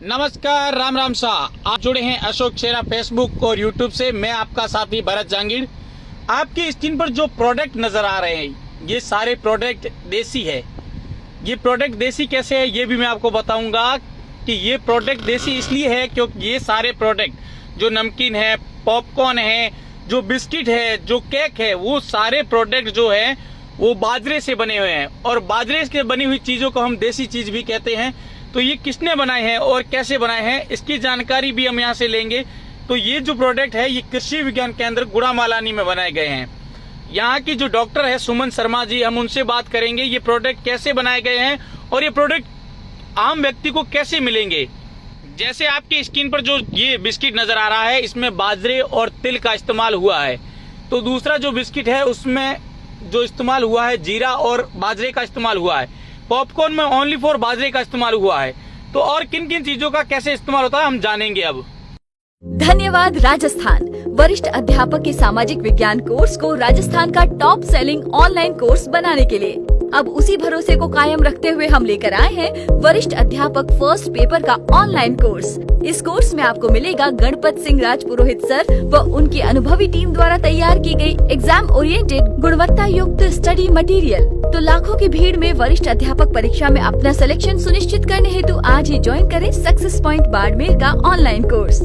नमस्कार, राम राम शाह। आप जुड़े हैं अशोक छेरा फेसबुक और यूट्यूब से। मैं आपका साथी भरत जहांगीर। आपकी स्क्रीन पर जो प्रोडक्ट नजर आ रहे हैं ये सारे प्रोडक्ट देसी है। ये प्रोडक्ट देसी कैसे है ये भी मैं आपको बताऊंगा कि ये प्रोडक्ट देसी इसलिए है क्योंकि ये सारे प्रोडक्ट जो नमकीन है, पॉपकॉर्न है, जो बिस्किट है, जो केक है, वो सारे प्रोडक्ट जो है वो बाजरे से बने हुए हैं और बाजरे से बनी हुई चीजों को हम देसी चीज भी कहते हैं। तो ये किसने बनाए हैं और कैसे बनाए हैं इसकी जानकारी भी हम यहाँ से लेंगे। तो ये जो प्रोडक्ट है ये कृषि विज्ञान केंद्र गुड़ामालानी में बनाए गए हैं। यहाँ की जो डॉक्टर है सुमन शर्मा जी, हम उनसे बात करेंगे ये प्रोडक्ट कैसे बनाए गए हैं और ये प्रोडक्ट आम व्यक्ति को कैसे मिलेंगे। जैसे आपकी स्क्रीन पर जो ये बिस्किट नजर आ रहा है इसमें बाजरे और तिल का इस्तेमाल हुआ है। तो दूसरा जो बिस्किट है उसमें जो इस्तेमाल हुआ है जीरा और बाजरे का इस्तेमाल हुआ है। पॉपकॉर्न में ओनली फॉर बाजरे का इस्तेमाल हुआ है। तो और किन किन चीजों का कैसे इस्तेमाल होता है हम जानेंगे अब। धन्यवाद राजस्थान। वरिष्ठ अध्यापक के सामाजिक विज्ञान कोर्स को राजस्थान का टॉप सेलिंग ऑनलाइन कोर्स बनाने के लिए अब उसी भरोसे को कायम रखते हुए हम लेकर आए हैं वरिष्ठ अध्यापक फर्स्ट पेपर का ऑनलाइन कोर्स। इस कोर्स में आपको मिलेगा गणपत सिंह राजपुरोहित सर व उनकी अनुभवी टीम द्वारा तैयार की गई एग्जाम ओरिएंटेड गुणवत्ता युक्त स्टडी मटेरियल। तो लाखों की भीड़ में वरिष्ठ अध्यापक परीक्षा में अपना सिलेक्शन सुनिश्चित करने हेतु आज ही ज्वाइन करें सक्सेस पॉइंट बाड़मेर का ऑनलाइन कोर्स।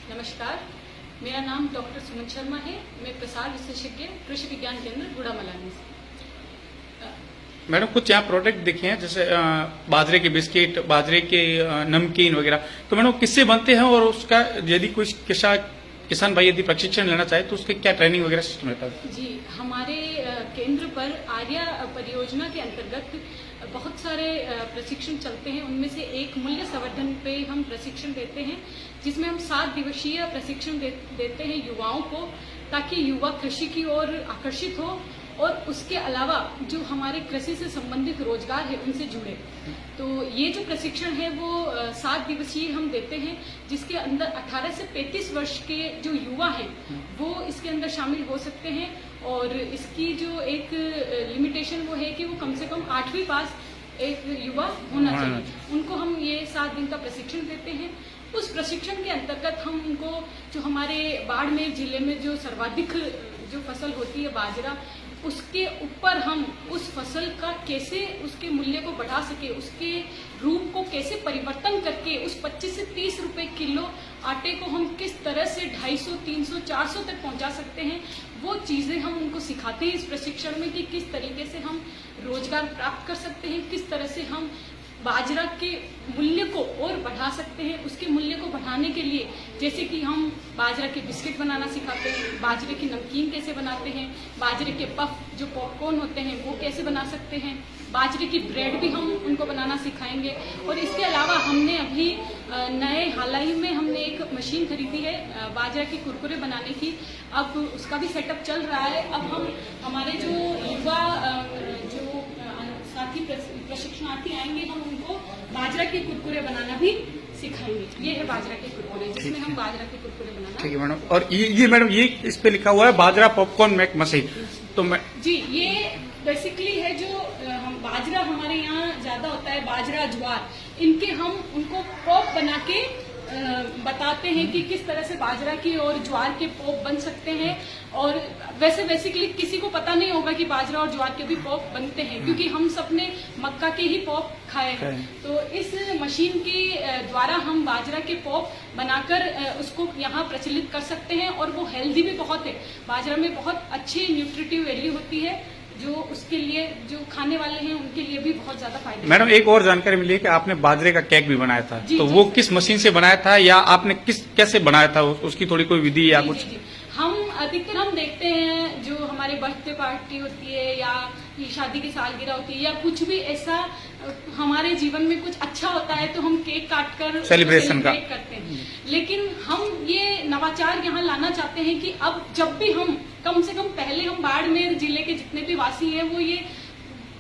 नमस्कार, मेरा नाम डॉक्टर सुमन शर्मा है। मैं प्रसार विशेषज्ञ कृषि विज्ञान केंद्र गुड़ामालानी से। मैडम कुछ यहाँ प्रोडक्ट दिखे हैं जैसे बाजरे के बिस्किट, बाजरे के नमकीन वगैरह। तो मैडम किससे बनते हैं और उसका यदि कोई किसान भाई यदि प्रशिक्षण लेना चाहे तो उसके क्या ट्रेनिंग वगैरह सिस्टम रहता है? जी, हमारे केंद्र पर आर्या परियोजना के अंतर्गत बहुत सारे प्रशिक्षण चलते हैं। उनमें से एक मूल्य संवर्धन पे हम प्रशिक्षण देते हैं जिसमें हम 7 दिवसीय प्रशिक्षण देते हैं युवाओं को, ताकि युवा कृषि की ओर आकर्षित हो और उसके अलावा जो हमारे कृषि से संबंधित रोजगार है उनसे जुड़े। तो ये जो प्रशिक्षण है वो 7 दिवसीय हम देते हैं जिसके अंदर 18 से 35 वर्ष के जो युवा हैं वो इसके अंदर शामिल हो सकते हैं। और इसकी जो एक लिमिटेशन वो है कि वो कम से कम 8वीं पास एक युवा होना चाहिए। उनको हम ये 7 दिन का प्रशिक्षण देते हैं। उस प्रशिक्षण के अंतर्गत हम उनको जो हमारे बाड़मेर जिले में जो सर्वाधिक जो फसल होती है बाजरा, उसके ऊपर हम उस फसल का कैसे उसके मूल्य को बढ़ा सके, उसके रूप को कैसे परिवर्तन करके उस 25 से 30 रुपए किलो आटे को हम किस तरह से 250, 300, 400 तक पहुंचा सकते हैं, वो चीजें हम उनको सिखाते हैं इस प्रशिक्षण में कि किस तरीके से हम रोजगार प्राप्त कर सकते हैं, किस तरह से हम बाजरा के मूल्य को और बढ़ा सकते हैं। उसके मूल्य को बढ़ाने के लिए जैसे कि हम बाजरा के बिस्किट बनाना सिखाते हैं, बाजरे की नमकीन कैसे बनाते हैं, बाजरे के पफ जो पॉपकॉर्न होते हैं वो कैसे बना सकते हैं, बाजरे की ब्रेड भी हम उनको बनाना सिखाएंगे। और इसके अलावा हमने अभी नए हाल ही में हमने एक मशीन खरीदी है बाजरा के कुरकुरे बनाने की। अब उसका भी सेटअप चल रहा है। अब हम हमारे जो युवा जो साथी प्रशिक्षणार्थी आएंगे हम उनको बाजरा के कुरकुरे बनाना भी सिखाएंगे। ये है बाजरा के कुरकुरे जिसमें हम बाजरा के कुरकुरे बनाना। ठीक है मैडम। और ये मैडम ये इस पे लिखा हुआ है बाजरा पॉपकॉर्न मेक मशीन। तो मैं जी, ये बेसिकली है जो हम बाजरा हमारे यहाँ ज्यादा होता है, बाजरा ज्वार, इनके हम उनको पॉप बना के बताते हैं कि किस तरह से बाजरा की और ज्वार के पॉप बन सकते हैं। और वैसे बेसिकली किसी को पता नहीं होगा कि बाजरा और ज्वार के भी पॉप बनते हैं क्योंकि हम सबने मक्का के ही पॉप खाए हैं। तो इस मशीन के द्वारा हम बाजरा के पॉप बनाकर उसको यहाँ प्रचलित कर सकते हैं और वो हेल्दी भी बहुत है। बाजरा में बहुत अच्छी न्यूट्रिटिव वैल्यू होती है जो उसके लिए जो खाने वाले हैं उनके लिए भी बहुत ज्यादा फायदा। मैडम एक और जानकारी मिली है कि आपने बाजरे का केक भी बनाया था। जी, तो जी, वो किस मशीन से बनाया था या आपने कैसे बनाया था, उसकी थोड़ी कोई विधि या कुछ? जी, हम अधिकतर हम देखते हैं जो हमारे बर्थडे पार्टी होती है या शादी की सालगिरह होती है या कुछ भी ऐसा हमारे जीवन में कुछ अच्छा होता है तो हम केक काट कर सेलिब्रेशन करते हैं। लेकिन हम ये नवाचार यहाँ लाना चाहते हैं कि अब जब भी हम कम से कम पहले हम बाड़मेर जिले के जितने भी वासी हैं वो ये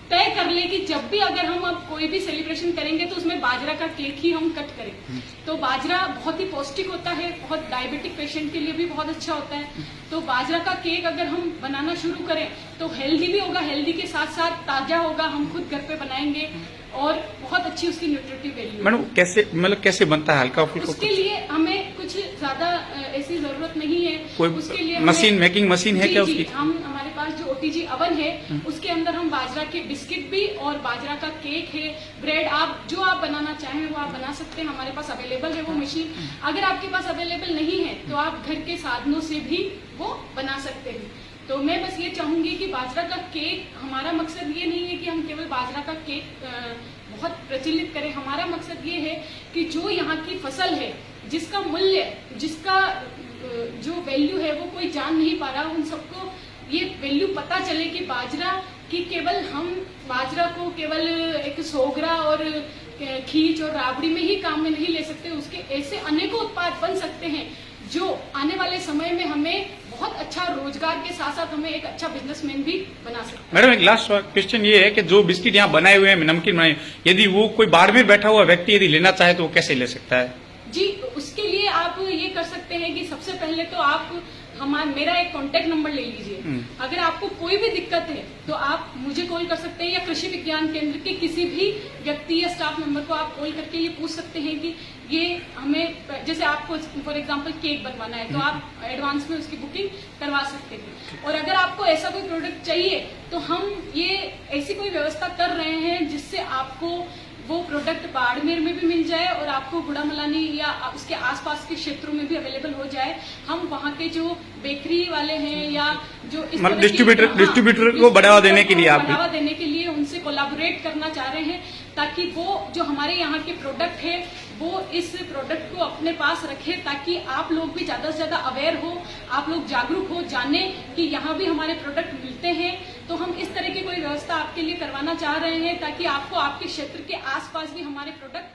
तय कर ले कि जब भी अगर हम अब कोई भी सेलिब्रेशन करेंगे तो उसमें बाजरा का केक ही हम कट करें। तो बाजरा बहुत ही पौष्टिक होता है, बहुत डायबिटिक पेशेंट के लिए भी बहुत अच्छा होता है। तो बाजरा का केक अगर हम बनाना शुरू करें तो हेल्दी भी होगा, हेल्दी के साथ साथ ताजा होगा, हम खुद घर पे बनाएंगे और बहुत अच्छी उसकी न्यूट्रिटिव वैल्यू। मैडम कैसे बनता है हल्का फुल्का? उसके लिए हमें कुछ ज्यादा ऐसी जरूरत नहीं है। कोई उसके लिए मशीन, मेकिंग मशीन है क्या उसकी? हमारे पास जो OTG अवन है उसके अंदर हम बाजरा के बिस्किट भी और बाजरा का केक है, ब्रेड, आप जो आप बनाना चाहें वो आप बना सकते हैं। हमारे पास अवेलेबल है वो मशीन। अगर आपके पास अवेलेबल नहीं है तो आप घर के साधनों से भी वो बना सकते हैं। तो मैं बस ये चाहूंगी कि बाजरा का केक, हमारा मकसद ये नहीं है कि हम केवल बाजरा का केक बहुत प्रचलित करें। हमारा मकसद ये है कि जो यहाँ की फसल है, जिसका मूल्य, जिसका जो वैल्यू है वो कोई जान नहीं पा रहा, उन सबको ये वैल्यू पता चले कि बाजरा की केवल हम बाजरा को केवल एक सोगरा और खींच और राबड़ी में ही काम में नहीं ले सकते। उसके ऐसे अनेकों उत्पाद बन सकते हैं जो आने वाले समय में हमें बहुत अच्छा रोजगार के साथ साथ हमें एक अच्छा बिजनेसमैन भी बना सकते हैं। मैडम एक लास्ट क्वेश्चन ये है कि जो बिस्किट यहाँ बनाए हुए हैं, नमकीन बनाए, यदि वो कोई बाड़मेर बैठा हुआ व्यक्ति यदि लेना चाहे तो वो कैसे ले सकता है? जी, उसके लिए आप ये कर सकते हैं कि सबसे पहले तो आप मेरा एक कांटेक्ट नंबर ले लीजिए। अगर आपको कोई भी दिक्कत है तो आप मुझे कॉल कर सकते हैं या कृषि विज्ञान केंद्र के किसी भी व्यक्ति या स्टाफ मेंबर को आप कॉल करके ये पूछ सकते हैं कि ये हमें, जैसे आपको फॉर एग्जांपल केक बनवाना है तो आप एडवांस में उसकी बुकिंग करवा सकते हैं। और अगर आपको ऐसा कोई प्रोडक्ट चाहिए तो हम ये ऐसी कोई व्यवस्था कर रहे हैं जिससे आपको वो प्रोडक्ट बाड़मेर में भी मिल जाए और आपको गुड़ामलानी या उसके आसपास के क्षेत्रों में भी अवेलेबल हो जाए। हम वहाँ के जो बेकरी वाले हैं या जो मतलब डिस्ट्रीब्यूटर को बढ़ावा देने के लिए, आप बढ़ावा देने के लिए उनसे कोलैबोरेट करना चाह रहे हैं ताकि वो जो हमारे यहाँ के प्रोडक्ट है वो इस प्रोडक्ट को अपने पास रखे, ताकि आप लोग भी ज्यादा से ज्यादा अवेयर हो, आप लोग जागरूक हो, जाने कि यहाँ भी हमारे प्रोडक्ट मिलते हैं। तो हम इस तरह की कोई व्यवस्था आपके लिए करवाना चाह रहे हैं ताकि आपको आपके क्षेत्र के आसपास भी हमारे प्रोडक्ट